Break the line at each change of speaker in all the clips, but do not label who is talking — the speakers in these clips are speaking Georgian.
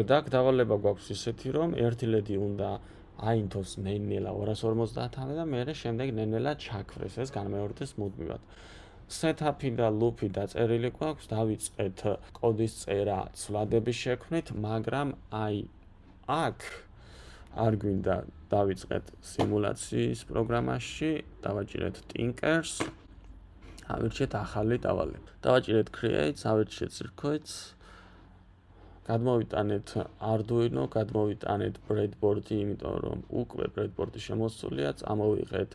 და დავალება გვაქვს ისეთი, რომ ერთი ლედი უნდა აინთოს ნელ-ნელა 250-მდე და მერე შემდეგ ნელ-ნელა ჩაქრეს, ეს განმეორდეს მუდმივად. Setup-ი და loop-ი დაწერილი გვაქვს, დავიწყეთ კოდის წერა ცვლადების შექმნით, მაგრამ აი აქ არ გვინდა დავიწყეთ სიმულაციის პროგრამაში, დავაჭირეთ Tinkers, ავირჩიეთ ახალი დავალება. დავაჭირეთ Create, ავირჩიეთ Circuits, გადმოვიტანეთ Arduino, გადმოვიტანეთ breadboard-ი, იმიტომ რომ უკვე breadboard-ი შემოსულია, წამოვიღეთ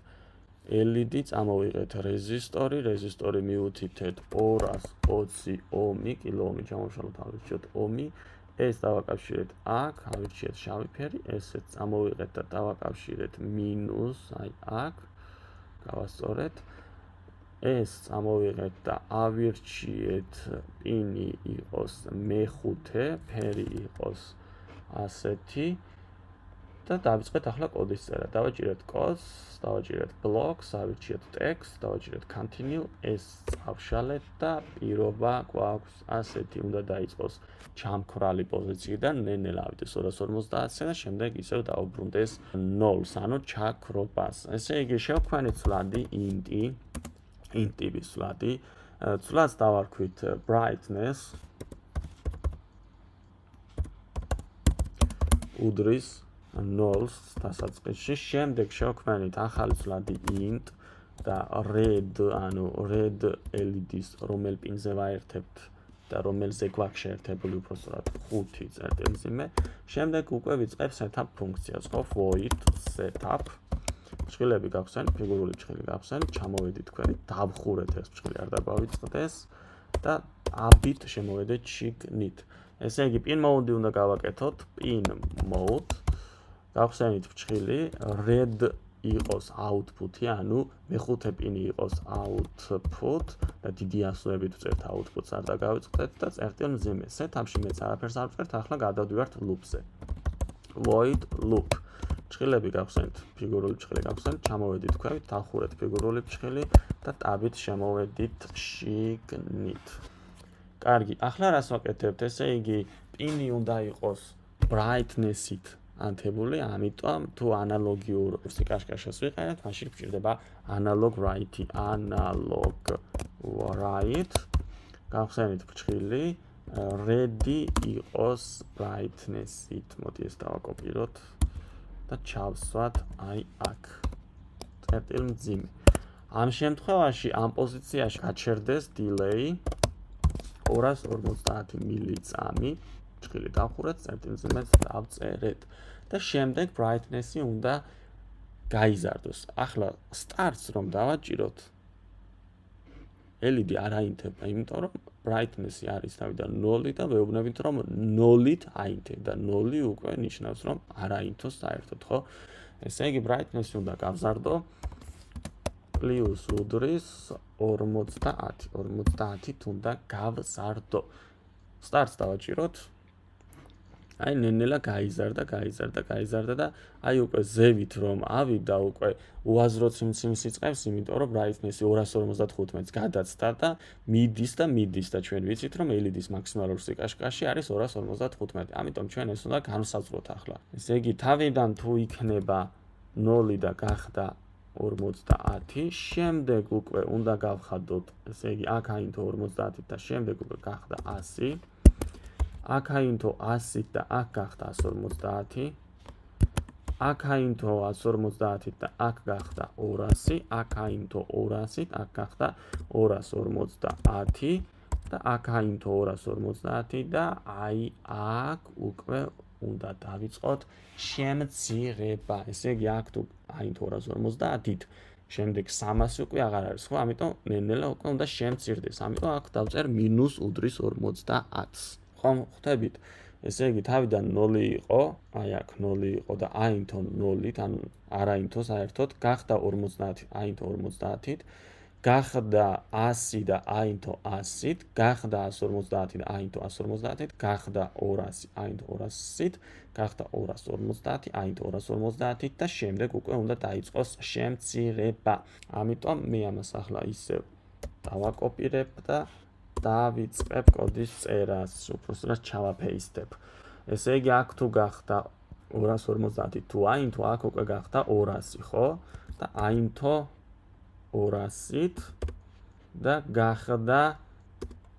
LED, წამოვიღეთ რეზისტორი მივუთითეთ 220 ომი, კილოომი ჩამოვშალოთ, ავირჩიოთ ომი, ეს დავაკავშირეთ აქ, ავირჩიეთ შავი ფერი, ესეც წამოვიღეთ და დავაკავშირეთ მინუს, აი აქ, გავასწორეთ. ეს წამოვიღეთ და ავირჩიეთ პინი იყოს მე-5, ფერი იყოს ასეთი და დავიწყეთ ახლა კოდის წერა. დავაჭირეთ codes, დავაჭირეთ blocks, ავირჩიეთ text, დავაჭირეთ continue, ეს წავშალეთ და პირობა გვაქვს ასეთი, უნდა დაიწყოს ჩამქრალი პოზიციიდან ნელ-ნელა ავიდეს 250-ზე და შემდეგ ისევ დაუბრუნდეს 0-ს, ანუ ჩაქრობას. ესე იგი შევქმნით ცვლადი int-ების ცვლადი. ცვლადს დავარქვით brightness უდრის 0-ს დასაწყისში, შემდეგ შევქმნით ახალი ცვლადი int და red, ანუ red LED-ს რომელ პინზე ვაერთებთ და რომელზე გვაქვს შეერთებული უпростоრად 5 წერტილზიმე. შემდეგ უკვე ვიწყებ setup ფუნქციას, ხო, void setup. ჭრილები გავხსენთ, ფიგურული ჭრილი გავხსენთ, ჩამოვედით თქვენი, დავხურეთ ეს ჭრილი არ დაგვავიწყდეს და აბით შემოვედეთ შიგნით. ესე იგი pin mode-ი უნდა გავაკეთოთ, pin mode. გავხსენით ჭრილი, red იყოს output-ი, ანუ მე-5 პინი იყოს output და დიდი ასოებით ვწერთ output-ს არ დაგავიწყდეთ და წერტილ მძიმე. setup-ში მეც არაფერს არ ვწერთ, ახლა გადავდივართ loop-ზე. void loop. ჭრილები გავხსენთ, ფიგურული ჭრილი გავხსენთ, ჩამოვედით ქვევით, დავხურეთ ფიგურული ჭრილი და ტაბით შემოვედით შიგნით. კარგი, ახლა რას ვაკეთებთ? ესე იგი, პინი უნდა იყოს brightness-ით ანთებული, ამიტომ თუ ანალოგიურ სიკაშკაშას ვიყენებთ, მაშინ გვჭირდება analog write-ი, analog write. გავხსენით ჭრილი, ready იყოს brightness-ით. მოდი ეს დავაკოპიროთ. და ჩავსვათ აი აქ. წერტილ მძიმე. ამ შემთხვევაში ამ პოზიციაში გაჩერდეს delay 250 მილიწამი. ჭრილი დავხურეთ, წერტილ მძიმეს დავწერეთ და შემდეგ brightness-ი უნდა გაიზარდოს. ახლა starts რომ დავაჭიროთ LED არ აინთება, იმიტომ რომ brightness-ი არის თავიდან 0 და ვეუბნებით რომ 0-ით აინთება. 0 უკვე ნიშნავს რომ არ აინთოს საერთოდ, ხო? ესე იგი brightness-ი უნდა გავზარდო პლუს უდრის 50-ით უნდა გავზარდო. starts დავაჭიროთ. აი ნელ-ნელა გაიზარდა და აი უკვე ზევით რომ ავიდა უკვე უაზროდ სიმსიმს იწყებს, იმიტომ რომ brightness-ი 255-ს გადაცდა და მიდის და ჩვენ ვიცით რომ LED-ის მაქსიმალური სიკაშკაში არის 255. ამიტომ ჩვენ ეს უნდა განვსაზღვროთ ახლა. ესე იგი თავიდან თუ იქნება 0 და გახდა 50, შემდეგ უკვე უნდა გავხადოთ, ესე იგი აქ აინთო 50 და შემდეგ უკვე გახდა 100. აქ აინთო 100 და აქ გახდა 150, აქ აინთო 150 და აქ გახდა 200, აქ აინთო 200, აქ გახდა 250 და აქ აინთო 250 და აი აქ უკვე უნდა დავიწყოთ შემცირება. ესე იგი აქ თუ აინთო 250-ით, შემდეგ 300 უკვე აღარ არის, ხო? ამიტომ ნელ-ნელა უკვე უნდა შემცირდეს. ამიტომ აქ დავწერ მინუს უდრის 50-ს. ხომ ხვდებით? ესე იგი თავიდან 0 იყო, აი აქ 0 იყო და აინთო 0-ით, ანუ არ აინთო საერთოდ, გახდა 50, აინთო 50-ით, გახდა 100 და აინთო 100-ით, გახდა 150 და აინთო 150-ით, გახდა 200, აინთო 200-ით, გახდა 250, აინთო 250-ით და შემდეგ უკვე უნდა დაიწყოს შემცირება. ამიტომ მე ამას ახლა ისევ დავაკოპირებ და დავიწყებ კოდის წერას, უბრალოდ ჩავაფეისტებ. ესე იგი აქ თუ გახდა 250 თუ აინთო აქ უკვე გახდა 200, ხო? და აინთო 200-ით და გახდა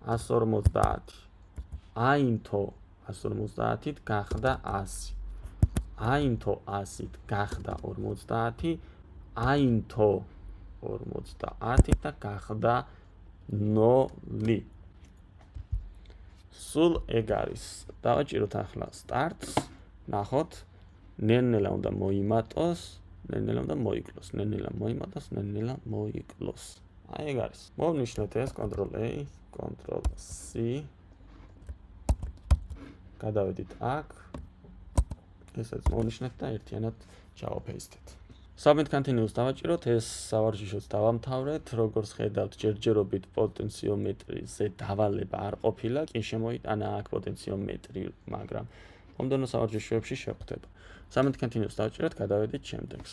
150. აინთო 150-ით გახდა 100. აინთო 100-ით გახდა 50, აინთო 50 და გახდა 0. სულ ეგ არის. დავაჭიროთ ახლა სტარტს. ნახოთ, ნელ-ნელა უნდა მოიმატოს, ნელ-ნელა უნდა მოიკლოს, ნელ-ნელა მოიმატოს, ნელ-ნელა მოიკლოს. აი ეგ არის. მოვნიშნეთ ეს Ctrl-A, Ctrl-C. გადავედით აქ. ესაც მოვნიშნეთ და ერთიანად ჩავაფეისტეთ. Submit continuous დავაჭიროთ, ეს სავარჯიშოც დავამთავრეთ, როგორც ხედავთ, ჯერჯერობით პოტენციომეტრიზე დავალება არ ყოფილა, კი შემოიტანა აქ პოტენციომეტრი, მაგრამ მომდევნო სავარჯიშოებში შევხვდება. Submit continuous დავაჭიროთ, გადავედით შემდეგს.